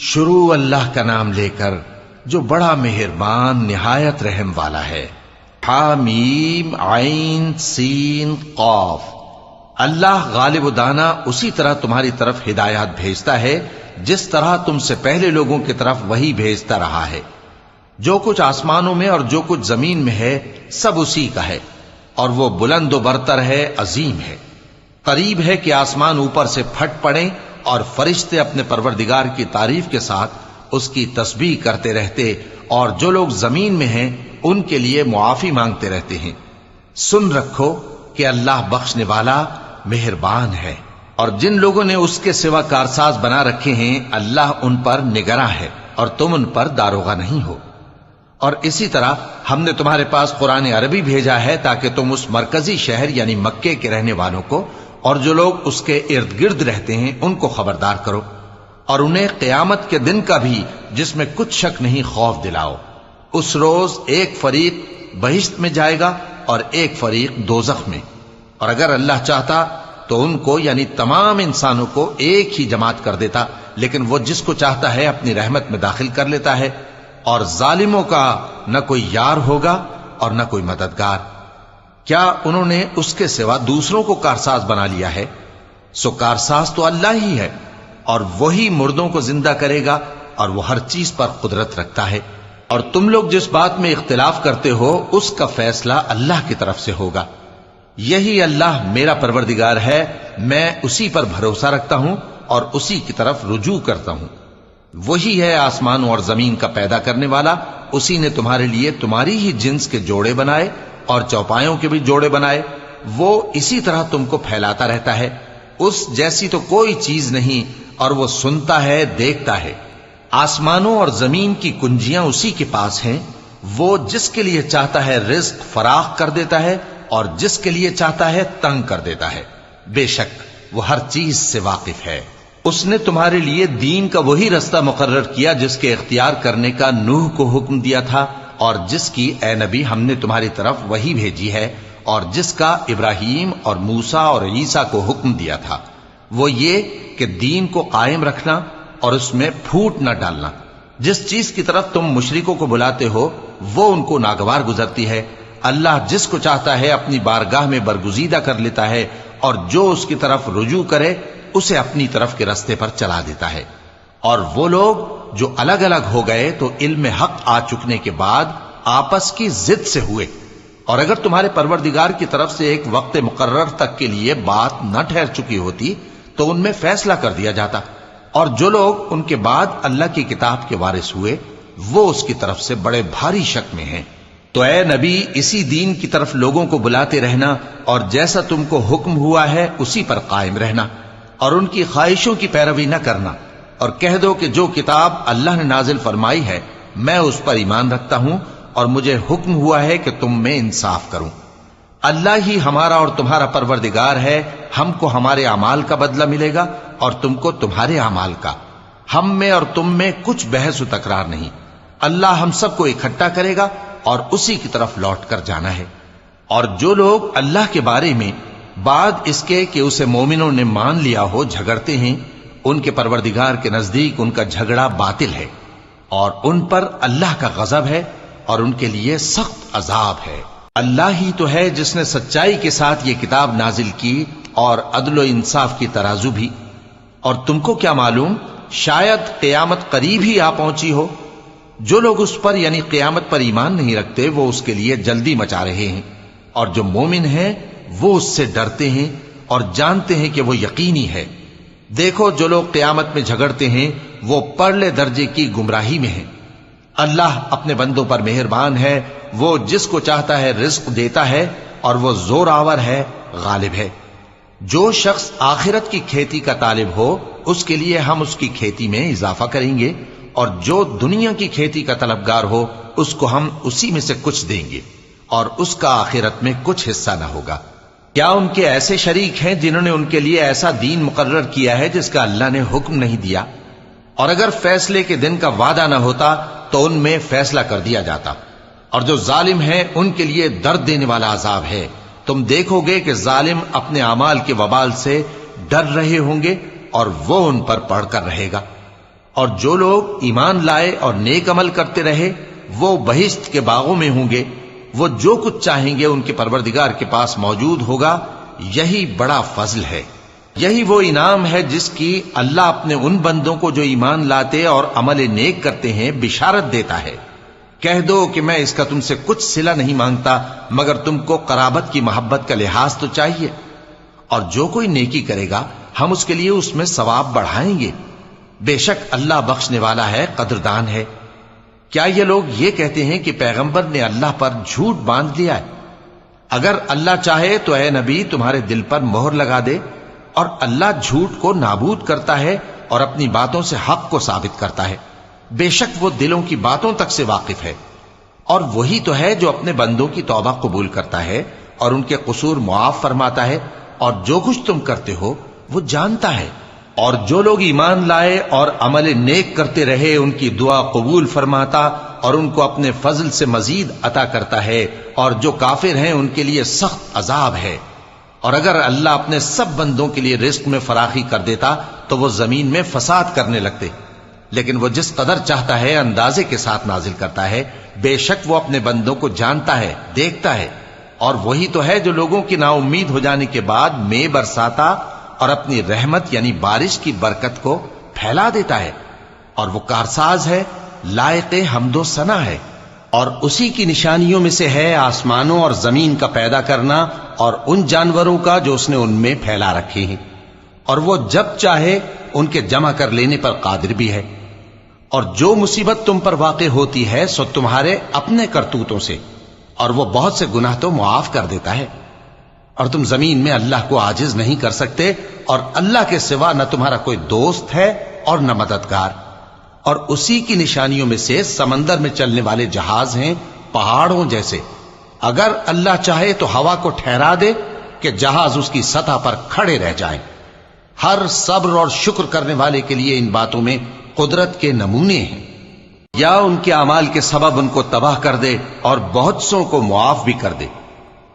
شروع اللہ کا نام لے کر جو بڑا مہربان نہایت رحم والا ہے۔ حامیم عین سین قاف۔ اللہ غالب و دانا اسی طرح تمہاری طرف ہدایات بھیجتا ہے جس طرح تم سے پہلے لوگوں کی طرف وہی بھیجتا رہا ہے۔ جو کچھ آسمانوں میں اور جو کچھ زمین میں ہے سب اسی کا ہے، اور وہ بلند و برتر ہے، عظیم ہے۔ قریب ہے کہ آسمان اوپر سے پھٹ پڑیں اور فرشتے اپنے پروردگار کی تعریف کے ساتھ اس کی تسبیح کرتے رہتے، اور جو لوگ زمین میں ہیں ان کے لیے معافی مانگتے رہتے ہیں۔ سن رکھو کہ اللہ بخشنے والا مہربان ہے، اور جن لوگوں نے اس کے سوا کارساز بنا رکھے ہیں اللہ ان پر نگراں ہے، اور تم ان پر داروغہ نہیں ہو۔ اور اسی طرح ہم نے تمہارے پاس قرآن عربی بھیجا ہے تاکہ تم اس مرکزی شہر یعنی مکے کے رہنے والوں کو اور جو لوگ اس کے ارد گرد رہتے ہیں ان کو خبردار کرو، اور انہیں قیامت کے دن کا بھی جس میں کچھ شک نہیں خوف دلاؤ۔ اس روز ایک فریق بہشت میں جائے گا اور ایک فریق دوزخ میں، اور اگر اللہ چاہتا تو ان کو یعنی تمام انسانوں کو ایک ہی جماعت کر دیتا، لیکن وہ جس کو چاہتا ہے اپنی رحمت میں داخل کر لیتا ہے، اور ظالموں کا نہ کوئی یار ہوگا اور نہ کوئی مددگار۔ کیا انہوں نے اس کے سوا دوسروں کو کارساز بنا لیا ہے؟ سو کارساز تو اللہ ہی ہے، اور وہی مردوں کو زندہ کرے گا، اور وہ ہر چیز پر قدرت رکھتا ہے۔ اور تم لوگ جس بات میں اختلاف کرتے ہو اس کا فیصلہ اللہ کی طرف سے ہوگا۔ یہی اللہ میرا پروردگار ہے، میں اسی پر بھروسہ رکھتا ہوں اور اسی کی طرف رجوع کرتا ہوں۔ وہی ہے آسمانوں اور زمین کا پیدا کرنے والا، اسی نے تمہارے لیے تمہاری ہی جنس کے جوڑے بنائے اور چوپایوں کے بھی جوڑے بنائے۔ وہ اسی طرح تم کو پھیلاتا رہتا ہے، اس جیسی تو کوئی چیز نہیں، اور وہ سنتا ہے، دیکھتا ہے۔ آسمانوں اور زمین کی کنجیاں اسی کے پاس ہیں، وہ جس کے لیے چاہتا ہے رزق فراخ کر دیتا ہے اور جس کے لیے چاہتا ہے تنگ کر دیتا ہے۔ بے شک وہ ہر چیز سے واقف ہے۔ اس نے تمہارے لیے دین کا وہی رستہ مقرر کیا جس کے اختیار کرنے کا نوح کو حکم دیا تھا، اور جس کی اے نبی ہم نے تمہاری طرف وہی بھیجی ہے، اور جس کا ابراہیم اور موسیٰ اور عیسیٰ کو حکم دیا تھا، وہ یہ کہ دین کو قائم رکھنا اور اس میں پھوٹ نہ ڈالنا۔ جس چیز کی طرف تم مشرکوں کو بلاتے ہو وہ ان کو ناگوار گزرتی ہے۔ اللہ جس کو چاہتا ہے اپنی بارگاہ میں برگزیدہ کر لیتا ہے، اور جو اس کی طرف رجوع کرے اسے اپنی طرف کے رستے پر چلا دیتا ہے۔ اور وہ لوگ جو الگ الگ ہو گئے تو علم حق آ چکنے کے بعد آپس کی ضد سے ہوئے، اور اگر تمہارے پروردگار کی طرف سے ایک وقت مقرر تک کے لیے بات نہ ٹھہر چکی ہوتی تو ان میں فیصلہ کر دیا جاتا، اور جو لوگ ان کے بعد اللہ کی کتاب کے وارث ہوئے وہ اس کی طرف سے بڑے بھاری شک میں ہیں۔ تو اے نبی اسی دین کی طرف لوگوں کو بلاتے رہنا، اور جیسا تم کو حکم ہوا ہے اسی پر قائم رہنا، اور ان کی خواہشوں کی پیروی نہ کرنا، اور کہہ دو کہ جو کتاب اللہ نے نازل فرمائی ہے میں اس پر ایمان رکھتا ہوں، اور مجھے حکم ہوا ہے کہ تم میں انصاف کروں۔ اللہ ہی ہمارا اور تمہارا پروردگار ہے، ہم کو ہمارے اعمال کا بدلہ ملے گا اور تم کو تمہارے اعمال کا۔ ہم میں اور تم میں کچھ بحث و تکرار نہیں، اللہ ہم سب کو اکٹھا کرے گا اور اسی کی طرف لوٹ کر جانا ہے۔ اور جو لوگ اللہ کے بارے میں بعد اس کے کہ اسے مومنوں نے مان لیا ہو جھگڑتے ہیں، ان کے پروردگار کے نزدیک ان کا جھگڑا باطل ہے، اور ان پر اللہ کا غضب ہے اور ان کے لیے سخت عذاب ہے۔ اللہ ہی تو ہے جس نے سچائی کے ساتھ یہ کتاب نازل کی اور عدل و انصاف کی ترازو بھی۔ اور تم کو کیا معلوم، شاید قیامت قریب ہی آ پہنچی ہو۔ جو لوگ اس پر یعنی قیامت پر ایمان نہیں رکھتے وہ اس کے لیے جلدی مچا رہے ہیں، اور جو مومن ہیں وہ اس سے ڈرتے ہیں اور جانتے ہیں کہ وہ یقینی ہے۔ دیکھو جو لوگ قیامت میں جھگڑتے ہیں وہ پرلے درجے کی گمراہی میں ہیں۔ اللہ اپنے بندوں پر مہربان ہے، وہ جس کو چاہتا ہے رزق دیتا ہے، اور وہ زور آور ہے، غالب ہے۔ جو شخص آخرت کی کھیتی کا طالب ہو اس کے لیے ہم اس کی کھیتی میں اضافہ کریں گے، اور جو دنیا کی کھیتی کا طلبگار ہو اس کو ہم اسی میں سے کچھ دیں گے، اور اس کا آخرت میں کچھ حصہ نہ ہوگا۔ کیا ان کے ایسے شریک ہیں جنہوں نے ان کے لیے ایسا دین مقرر کیا ہے جس کا اللہ نے حکم نہیں دیا؟ اور اگر فیصلے کے دن کا وعدہ نہ ہوتا تو ان میں فیصلہ کر دیا جاتا، اور جو ظالم ہیں ان کے لیے درد دینے والا عذاب ہے۔ تم دیکھو گے کہ ظالم اپنے اعمال کے وبال سے ڈر رہے ہوں گے اور وہ ان پر پڑھ کر رہے گا۔ اور جو لوگ ایمان لائے اور نیک عمل کرتے رہے وہ بہشت کے باغوں میں ہوں گے، وہ جو کچھ چاہیں گے ان کے پروردگار کے پاس موجود ہوگا۔ یہی بڑا فضل ہے، یہی وہ انعام ہے جس کی اللہ اپنے ان بندوں کو جو ایمان لاتے اور عمل نیک کرتے ہیں بشارت دیتا ہے۔ کہہ دو کہ میں اس کا تم سے کچھ صلہ نہیں مانگتا مگر تم کو قرابت کی محبت کا لحاظ تو چاہیے، اور جو کوئی نیکی کرے گا ہم اس کے لیے اس میں ثواب بڑھائیں گے، بے شک اللہ بخشنے والا ہے، قدردان ہے۔ کیا یہ لوگ یہ کہتے ہیں کہ پیغمبر نے اللہ پر جھوٹ باندھ لیا ہے؟ اگر اللہ چاہے تو اے نبی تمہارے دل پر مہر لگا دے، اور اللہ جھوٹ کو نابود کرتا ہے اور اپنی باتوں سے حق کو ثابت کرتا ہے، بے شک وہ دلوں کی باتوں تک سے واقف ہے، اور وہی تو ہے جو اپنے بندوں کی توبہ قبول کرتا ہے اور ان کے قصور معاف فرماتا ہے، اور جو کچھ تم کرتے ہو وہ جانتا ہے۔ اور جو لوگ ایمان لائے اور عمل نیک کرتے رہے ان کی دعا قبول فرماتا اور ان کو اپنے فضل سے مزید عطا کرتا ہے، اور جو کافر ہیں ان کے لیے سخت عذاب ہے۔ اور اگر اللہ اپنے سب بندوں کے لیے رزق میں فراخی کر دیتا تو وہ زمین میں فساد کرنے لگتے، لیکن وہ جس قدر چاہتا ہے اندازے کے ساتھ نازل کرتا ہے، بے شک وہ اپنے بندوں کو جانتا ہے، دیکھتا ہے۔ اور وہی تو ہے جو لوگوں کی نا امید ہو جانے کے بعد میں برساتا اور اپنی رحمت یعنی بارش کی برکت کو پھیلا دیتا ہے، اور وہ کارساز ہے، لائق حمد و ثنا ہے۔ اور اسی کی نشانیوں میں سے ہے آسمانوں اور زمین کا پیدا کرنا اور ان جانوروں کا جو اس نے ان میں پھیلا رکھے ہیں، اور وہ جب چاہے ان کے جمع کر لینے پر قادر بھی ہے۔ اور جو مصیبت تم پر واقع ہوتی ہے سو تمہارے اپنے کرتوتوں سے، اور وہ بہت سے گناہ تو معاف کر دیتا ہے۔ اور تم زمین میں اللہ کو عاجز نہیں کر سکتے، اور اللہ کے سوا نہ تمہارا کوئی دوست ہے اور نہ مددگار۔ اور اسی کی نشانیوں میں سے سمندر میں چلنے والے جہاز ہیں پہاڑوں جیسے، اگر اللہ چاہے تو ہوا کو ٹھہرا دے کہ جہاز اس کی سطح پر کھڑے رہ جائیں۔ ہر صبر اور شکر کرنے والے کے لیے ان باتوں میں قدرت کے نمونے ہیں۔ یا ان کے اعمال کے سبب ان کو تباہ کر دے اور بہت سوں کو معاف بھی کر دے،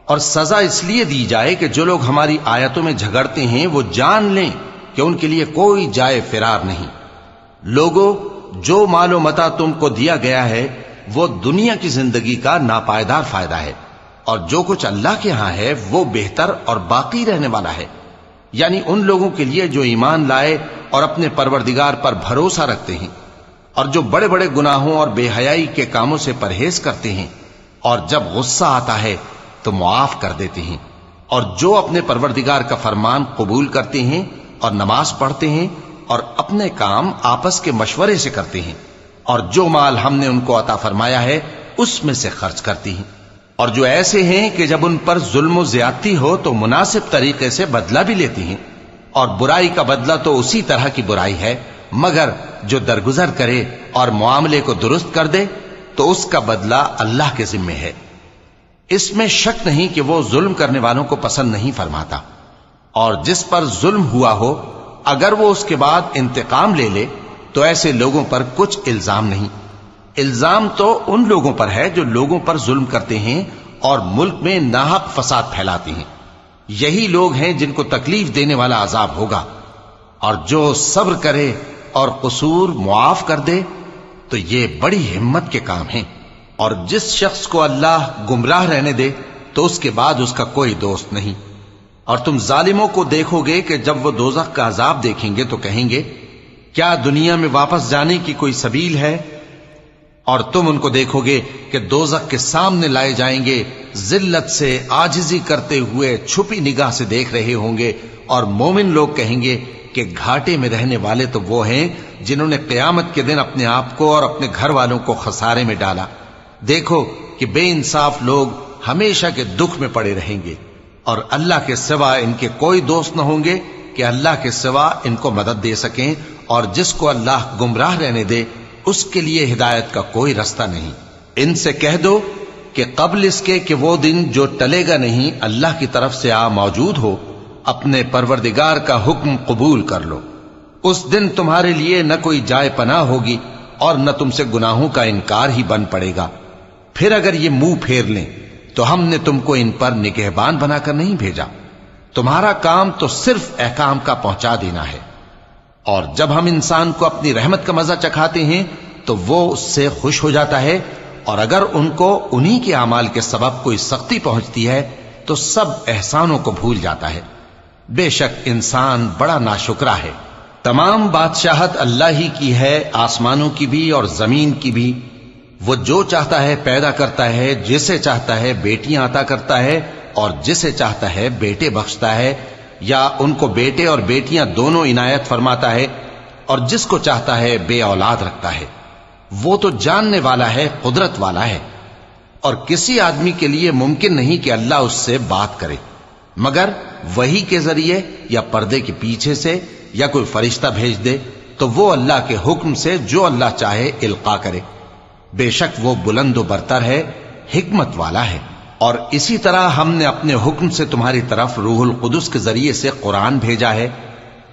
اور سزا اس لیے دی جائے کہ جو لوگ ہماری آیتوں میں جھگڑتے ہیں وہ جان لیں کہ ان کے لیے کوئی جائے فرار نہیں۔ لوگوں، جو مال و متاع تم کو دیا گیا ہے وہ دنیا کی زندگی کا ناپائیدار فائدہ ہے، اور جو کچھ اللہ کے ہاں ہے وہ بہتر اور باقی رہنے والا ہے، یعنی ان لوگوں کے لیے جو ایمان لائے اور اپنے پروردگار پر بھروسہ رکھتے ہیں، اور جو بڑے بڑے گناہوں اور بے حیائی کے کاموں سے پرہیز کرتے ہیں، اور جب غصہ آتا ہے تو معاف کر دیتے ہیں، اور جو اپنے پروردگار کا فرمان قبول کرتے ہیں اور نماز پڑھتے ہیں اور اپنے کام آپس کے مشورے سے کرتے ہیں، اور جو مال ہم نے ان کو عطا فرمایا ہے اس میں سے خرچ کرتی ہیں۔ اور جو ایسے ہیں کہ جب ان پر ظلم و زیادتی ہو تو مناسب طریقے سے بدلہ بھی لیتی ہیں، اور برائی کا بدلہ تو اسی طرح کی برائی ہے، مگر جو درگزر کرے اور معاملے کو درست کر دے تو اس کا بدلہ اللہ کے ذمے ہے۔ اس میں شک نہیں کہ وہ ظلم کرنے والوں کو پسند نہیں فرماتا، اور جس پر ظلم ہوا ہو اگر وہ اس کے بعد انتقام لے لے تو ایسے لوگوں پر کچھ الزام نہیں۔ الزام تو ان لوگوں پر ہے جو لوگوں پر ظلم کرتے ہیں اور ملک میں ناحق فساد پھیلاتے ہیں، یہی لوگ ہیں جن کو تکلیف دینے والا عذاب ہوگا۔ اور جو صبر کرے اور قصور معاف کر دے تو یہ بڑی ہمت کے کام ہیں۔ اور جس شخص کو اللہ گمراہ رہنے دے تو اس کے بعد اس کا کوئی دوست نہیں۔ اور تم ظالموں کو دیکھو گے کہ جب وہ دوزخ کا عذاب دیکھیں گے تو کہیں گے کیا دنیا میں واپس جانے کی کوئی سبیل ہے؟ اور تم ان کو دیکھو گے کہ دوزخ کے سامنے لائے جائیں گے، ذلت سے عاجزی کرتے ہوئے چھپی نگاہ سے دیکھ رہے ہوں گے، اور مومن لوگ کہیں گے کہ گھاٹے میں رہنے والے تو وہ ہیں جنہوں نے قیامت کے دن اپنے آپ کو اور اپنے گھر والوں کو خسارے میں ڈالا۔ دیکھو کہ بے انصاف لوگ ہمیشہ کے دکھ میں پڑے رہیں گے، اور اللہ کے سوا ان کے کوئی دوست نہ ہوں گے کہ اللہ کے سوا ان کو مدد دے سکیں، اور جس کو اللہ گمراہ رہنے دے اس کے لیے ہدایت کا کوئی رستہ نہیں۔ ان سے کہہ دو کہ قبل اس کے کہ وہ دن جو ٹلے گا نہیں اللہ کی طرف سے آ موجود ہو، اپنے پروردگار کا حکم قبول کر لو۔ اس دن تمہارے لیے نہ کوئی جائے پناہ ہوگی اور نہ تم سے گناہوں کا انکار ہی بن پڑے گا۔ پھر اگر یہ منہ پھیر لیں تو ہم نے تم کو ان پر نگہبان بنا کر نہیں بھیجا، تمہارا کام تو صرف احکام کا پہنچا دینا ہے۔ اور جب ہم انسان کو اپنی رحمت کا مزہ چکھاتے ہیں تو وہ اس سے خوش ہو جاتا ہے، اور اگر ان کو انہی کے اعمال کے سبب کوئی سختی پہنچتی ہے تو سب احسانوں کو بھول جاتا ہے۔ بے شک انسان بڑا ناشکرا ہے۔ تمام بادشاہت اللہ ہی کی ہے، آسمانوں کی بھی اور زمین کی بھی۔ وہ جو چاہتا ہے پیدا کرتا ہے، جسے چاہتا ہے بیٹیاں عطا کرتا ہے اور جسے چاہتا ہے بیٹے بخشتا ہے، یا ان کو بیٹے اور بیٹیاں دونوں عنایت فرماتا ہے، اور جس کو چاہتا ہے بے اولاد رکھتا ہے۔ وہ تو جاننے والا ہے، قدرت والا ہے، اور کسی آدمی کے لیے ممکن نہیں کہ اللہ اس سے بات کرے مگر وحی کے ذریعے یا پردے کے پیچھے سے، یا کوئی فرشتہ بھیج دے تو وہ اللہ کے حکم سے جو اللہ چاہے القا کرے۔ بے شک وہ بلند و برتر ہے، حکمت والا ہے۔ اور اسی طرح ہم نے اپنے حکم سے تمہاری طرف روح القدس کے ذریعے سے قرآن بھیجا ہے۔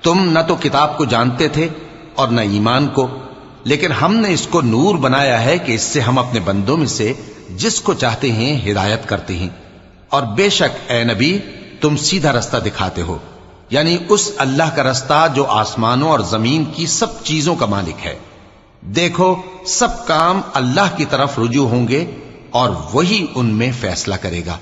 تم نہ تو کتاب کو جانتے تھے اور نہ ایمان کو، لیکن ہم نے اس کو نور بنایا ہے کہ اس سے ہم اپنے بندوں میں سے جس کو چاہتے ہیں ہدایت کرتے ہیں۔ اور بے شک اے نبی تم سیدھا رستہ دکھاتے ہو، یعنی اس اللہ کا رستہ جو آسمانوں اور زمین کی سب چیزوں کا مالک ہے۔ دیکھو سب کام اللہ کی طرف رجوع ہوں گے اور وہی ان میں فیصلہ کرے گا۔